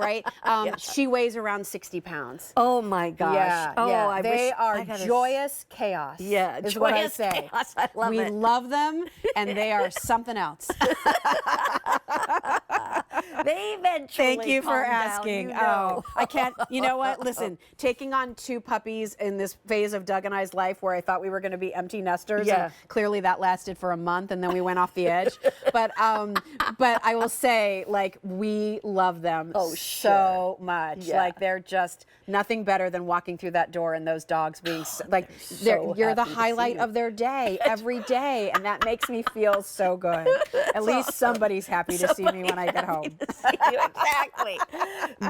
right? She weighs around 60 pounds. Oh my gosh. Yeah, oh, yeah. They are joyous chaos. Yeah, is joyous what I say. chaos. I love we it. love them, and they are something else. They eventually Thank you for calm down, asking. you know. Oh, I can't. You know what? Listen, taking on 2 puppies in this phase of Doug and I's life, where I thought we were going to be empty nesters. Yeah. And clearly, that lasted for a month, and then we went off the edge. But I will say, like, we love them so much. Yeah. Like, they're just nothing better than walking through that door and those dogs being like, you're the highlight of their day every day, and that makes me feel so good. At least somebody's happy to see me when I get home. Exactly.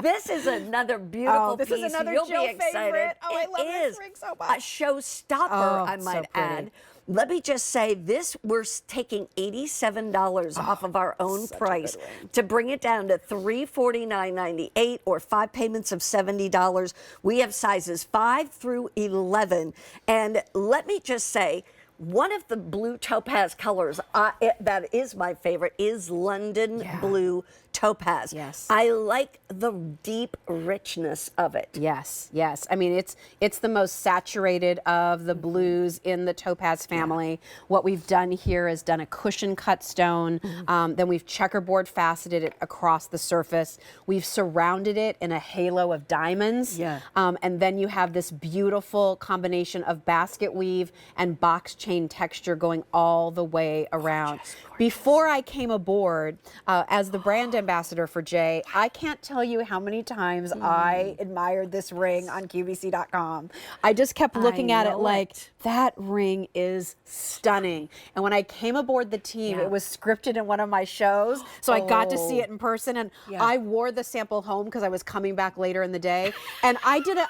This is another beautiful this piece. is another You'll Jill be excited. favorite. Oh, I love It this is ring so a much. showstopper, I it's might so pretty. add. Let me just say this, we're taking $87 off of our own price to bring it down to $349.98 or 5 payments of $70. We have sizes 5 through 11. And let me just say, one of the blue topaz colors that is my favorite is London blue topaz. Yes. I like the deep richness of it. Yes, yes. I mean, it's the most saturated of the blues in the topaz family. What we've done here is done a cushion cut stone. Then we've checkerboard faceted it across the surface. We've surrounded it in a halo of diamonds. Yeah. And then you have this beautiful combination of basket weave and box chain texture going all the way around. Gorgeous. Before I came aboard as the brand ambassador for Jay, I can't tell you how many times I admired this ring on QVC.com. I just kept looking at it like, that ring is stunning. And when I came aboard the team, it was scripted in one of my shows, so I got to see it in person, and I wore the sample home because I was coming back later in the day. And I did a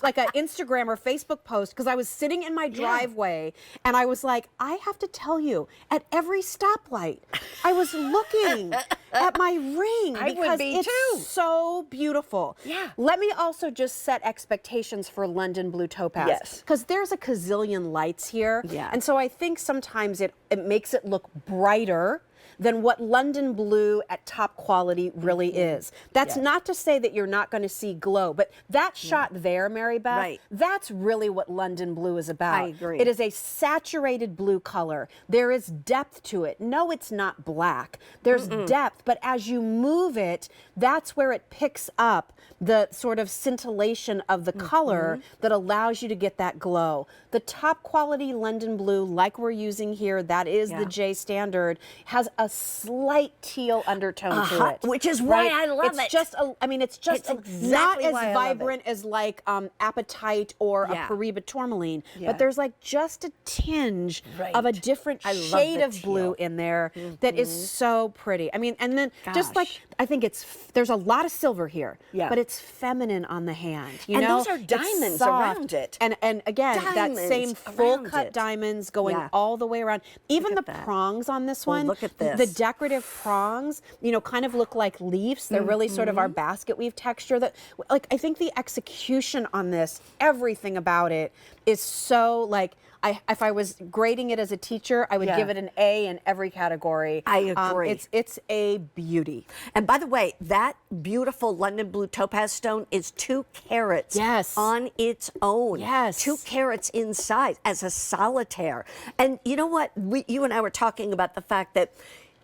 like an Instagram or Facebook post because I was sitting in my driveway, and I was like, I have to tell you, at every stoplight, I was looking at my ring because it's so beautiful. Yeah. Let me also just set expectations for London blue topaz. Yes. Because there's a gazillion lights here. Yeah. And so I think sometimes it makes it look brighter than what London blue at top quality really is. That's not to say that you're not going to see glow, but that shot there, Mary Beth, that's really what London blue is about. I agree. It is a saturated blue color. There is depth to it. No, it's not black. There's depth, but as you move it, that's where it picks up the sort of scintillation of the color that allows you to get that glow. The top quality London blue, like we're using here, that is the J standard, has a slight teal undertone to it. Which is why I love it. It's just, I mean, it's just exactly not why I as love vibrant as like Apatite or a Pariba tourmaline, but there's like just a tinge of a different shade of blue in there that is so pretty. I mean, and then just like, I think there's a lot of silver here, but it's feminine on the hand. You know? Those are diamonds around it. And again, that same full cut diamonds going all the way around. Even the prongs on this one. Look at this. The decorative prongs, you know, kind of look like leaves. They're really sort of our basket weave texture. That, like, I think the execution on this, everything about it is so like, if I was grading it as a teacher, I would give it an A in every category. I agree. It's a beauty. And by the way, that beautiful London blue topaz stone is 2 carats on its own. 2 carats inside as a solitaire. And you know what? You and I were talking about the fact that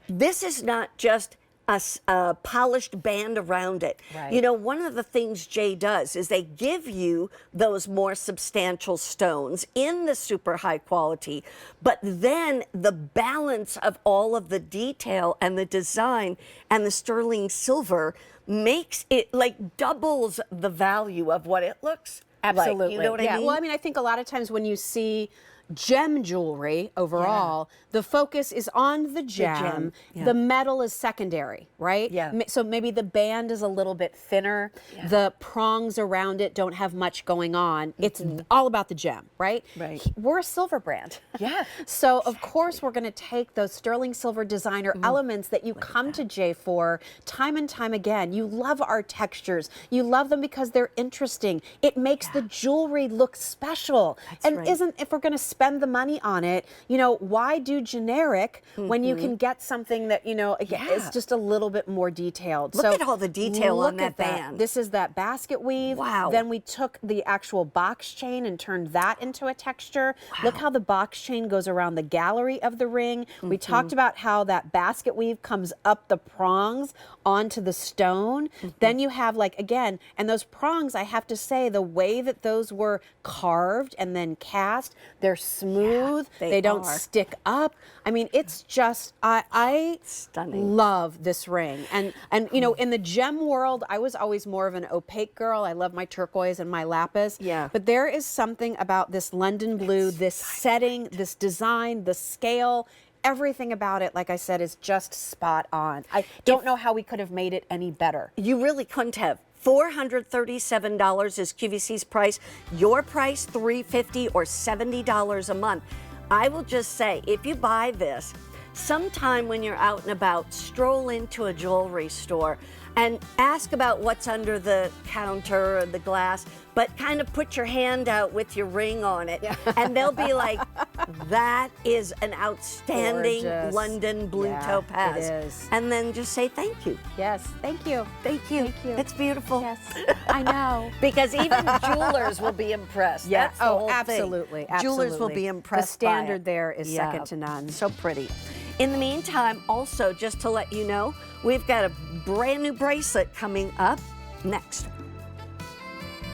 this is not just a polished band around it. You know, one of the things Jay does is they give you those more substantial stones in the super high quality, but then the balance of all of the detail and the design and the sterling silver makes it like doubles the value of what it looks Absolutely. like. You know what I mean? Well, I mean, I think a lot of times when you see gem jewelry overall, the focus is on the gem. The metal is secondary, right? So maybe the band is a little bit thinner. The prongs around it don't have much going on. It's all about the gem, right? We're a silver brand. So of course we're going to take those sterling silver designer elements that you come to Jay for time and time again. You love our textures. You love them because they're interesting. It makes the jewelry look special. Isn't, if we're going to spend the money on it. You know, why do generic when you can get something that, you know, again, is just a little bit more detailed. Look at all the detail on that band. This is that basket weave. Wow. Then we took the actual box chain and turned that into a texture. Look how the box chain goes around the gallery of the ring. We talked about how that basket weave comes up the prongs onto the stone. Then you have, like, again, and those prongs, I have to say, the way that those were carved and then cast, they're smooth. They don't stick up. I mean, it's just, I stunning. Love this ring. And you know, in the gem world, I was always more of an opaque girl. I love my turquoise and my lapis. Yeah. But there is something about this London blue, this setting, this design, the scale, everything about it, like I said, is just spot on. I don't know how we could have made it any better. You really couldn't have. $437 is QVC's price. Your price, $350 or $70 a month. I will just say, if you buy this, sometime when you're out and about, stroll into a jewelry store and ask about what's under the counter or the glass, but kind of put your hand out with your ring on it. And they'll be like, that is an outstanding Gorgeous. London blue topaz. It is. And then just say thank you. Yes, thank you. Thank you. Thank you. It's beautiful. Yes, I know. Because even jewelers will be impressed. Yeah. That's the whole thing. Absolutely. Jewelers will be impressed. The standard by it. there is second to none. So pretty. In the meantime, also, just to let you know, we've got a brand new bracelet coming up next.